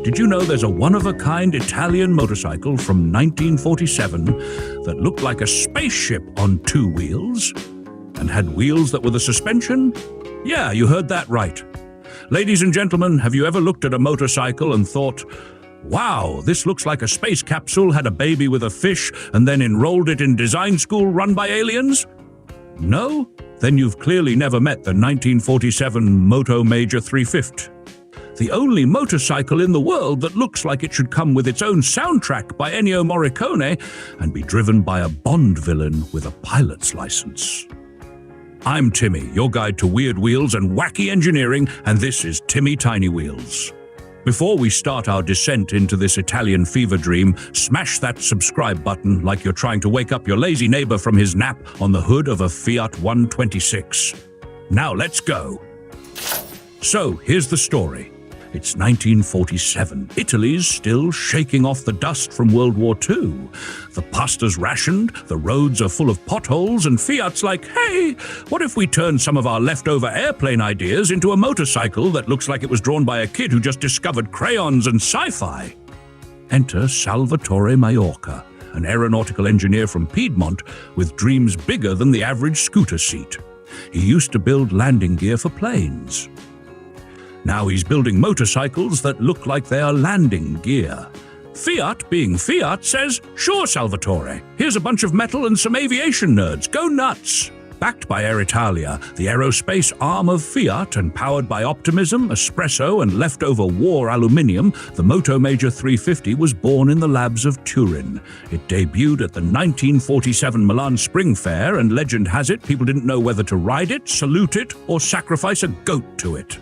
Did you know there's a one-of-a-kind Italian motorcycle from 1947 that looked like a spaceship on two wheels and had wheels that were the suspension? Yeah, you heard that right. Ladies and gentlemen, have you ever looked at a motorcycle and thought, wow, this looks like a space capsule had a baby with a fish and then enrolled it in design school run by aliens? No? Then you've clearly never met the 1947 Moto Major 350. The only motorcycle in the world that looks like it should come with its own soundtrack by Ennio Morricone and be driven by a Bond villain with a pilot's license. I'm Timmy, your guide to weird wheels and wacky engineering, and this is Timmy Tiny Wheels. Before we start our descent into this Italian fever dream, smash that subscribe button like you're trying to wake up your lazy neighbor from his nap on the hood of a Fiat 126. Now let's go. So, here's the story. It's 1947. Italy's still shaking off the dust from World War II. The pasta's rationed, the roads are full of potholes, and Fiat's like, hey, what if we turn some of our leftover airplane ideas into a motorcycle that looks like it was drawn by a kid who just discovered crayons and sci-fi? Enter Salvatore Maiorca, an aeronautical engineer from Piedmont with dreams bigger than the average scooter seat. He used to build landing gear for planes. Now he's building motorcycles that look like they are landing gear. Fiat, being Fiat, says, sure, Salvatore, here's a bunch of metal and some aviation nerds, go nuts! Backed by Air Italia, the aerospace arm of Fiat, and powered by optimism, espresso, and leftover war aluminium, the Moto Major 350 was born in the labs of Turin. It debuted at the 1947 Milan Spring Fair, and legend has it people didn't know whether to ride it, salute it, or sacrifice a goat to it.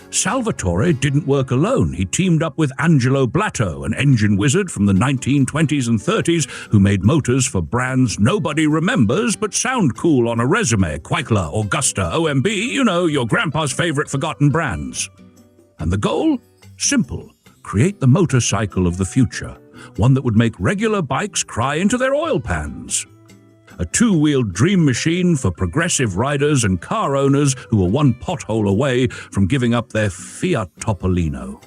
Salvatore didn't work alone. He teamed up with Angelo Blatto, an engine wizard from the 1920s and 30s who made motors for brands nobody remembers but sound cool on a resume. Quaikler, Augusta, OMB, you know, your grandpa's favorite forgotten brands. And the goal? Simple. Create the motorcycle of the future, one that would make regular bikes cry into their oil pans. A two-wheeled dream machine for progressive riders and car owners who are one pothole away from giving up their Fiat Topolino.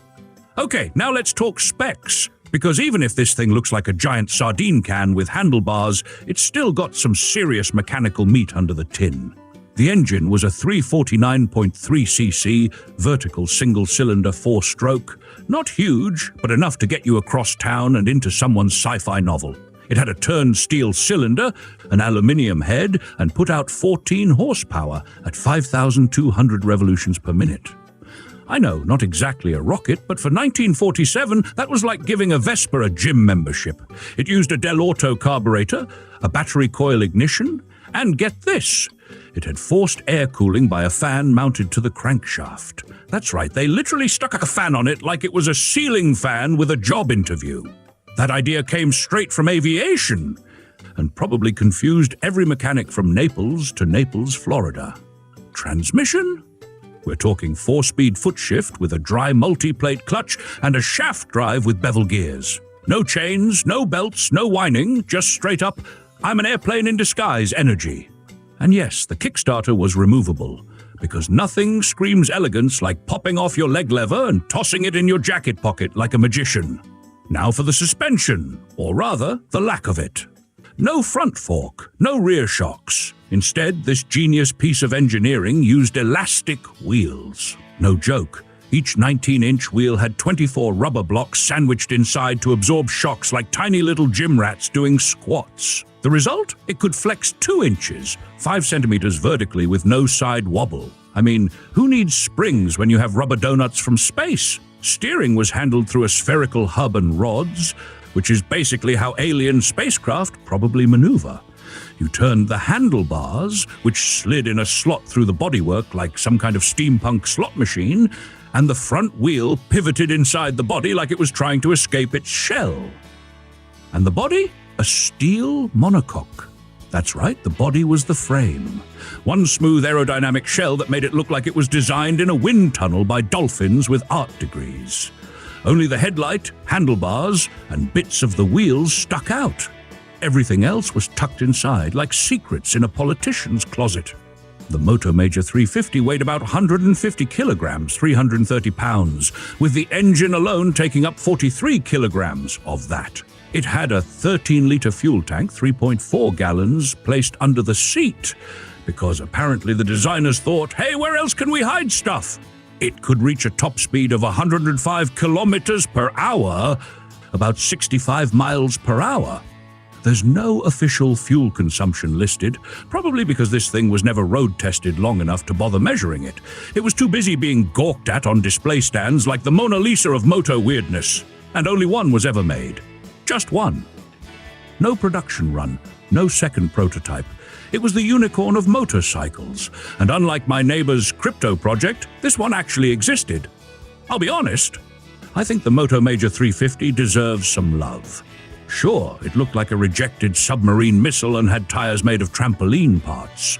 Okay, now let's talk specs, because even if this thing looks like a giant sardine can with handlebars, it's still got some serious mechanical meat under the tin. The engine was a 349.3cc vertical single-cylinder four-stroke, not huge, but enough to get you across town and into someone's sci-fi novel. It had a turned steel cylinder, an aluminium head, and put out 14 horsepower at 5,200 revolutions per minute. I know, not exactly a rocket, but for 1947, that was like giving a Vespa a gym membership. It used a Del Orto carburetor, a battery coil ignition, and get this, it had forced air cooling by a fan mounted to the crankshaft. That's right, they literally stuck a fan on it like it was a ceiling fan with a job interview. That idea came straight from Aviation and probably confused every mechanic from Naples to Naples, Florida. Transmission? We're talking 4-speed foot shift with a dry multi-plate clutch and a shaft drive with bevel gears. No chains, no belts, no whining, just straight up, I'm an airplane in disguise energy. And yes, the Kickstarter was removable, because nothing screams elegance like popping off your leg lever and tossing it in your jacket pocket like a magician. Now for the suspension, or rather, the lack of it. No front fork, no rear shocks. Instead, this genius piece of engineering used elastic wheels. No joke, each 19-inch wheel had 24 rubber blocks sandwiched inside to absorb shocks like tiny little gym rats doing squats. The result? It could flex 2 inches, 5 centimeters vertically with no side wobble. I mean, who needs springs when you have rubber donuts from space? Steering was handled through a spherical hub and rods, which is basically how alien spacecraft probably maneuver. You turned the handlebars, which slid in a slot through the bodywork like some kind of steampunk slot machine, and the front wheel pivoted inside the body like it was trying to escape its shell. And the body? A steel monocoque. That's right, the body was the frame. One smooth aerodynamic shell that made it look like it was designed in a wind tunnel by dolphins with art degrees. Only the headlight, handlebars, and bits of the wheels stuck out. Everything else was tucked inside like secrets in a politician's closet. The Moto Major 350 weighed about 150 kilograms, 330 pounds, with the engine alone taking up 43 kilograms of that. It had a 13-litre fuel tank, 3.4 gallons, placed under the seat, because apparently the designers thought, hey, where else can we hide stuff? It could reach a top speed of 105 kilometers per hour, about 65 miles per hour. There's no official fuel consumption listed, probably because this thing was never road tested long enough to bother measuring it. It was too busy being gawked at on display stands like the Mona Lisa of moto weirdness. And only one was ever made. Just one. No production run, no second prototype. It was the unicorn of motorcycles, and unlike my neighbor's crypto project, this one actually existed. I'll be honest, I think the Moto Major 350 deserves some love. Sure, it looked like a rejected submarine missile and had tires made of trampoline parts.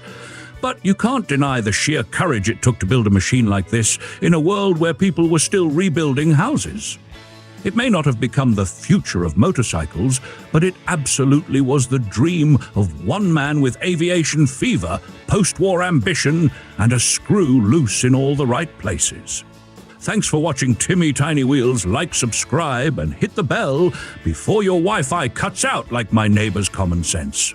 But you can't deny the sheer courage it took to build a machine like this in a world where people were still rebuilding houses. It may not have become the future of motorcycles, but it absolutely was the dream of one man with aviation fever, post-war ambition, and a screw loose in all the right places. Thanks for watching Timmy Tiny Wheels. Like, subscribe, and hit the bell before your Wi-Fi cuts out like my neighbor's common sense.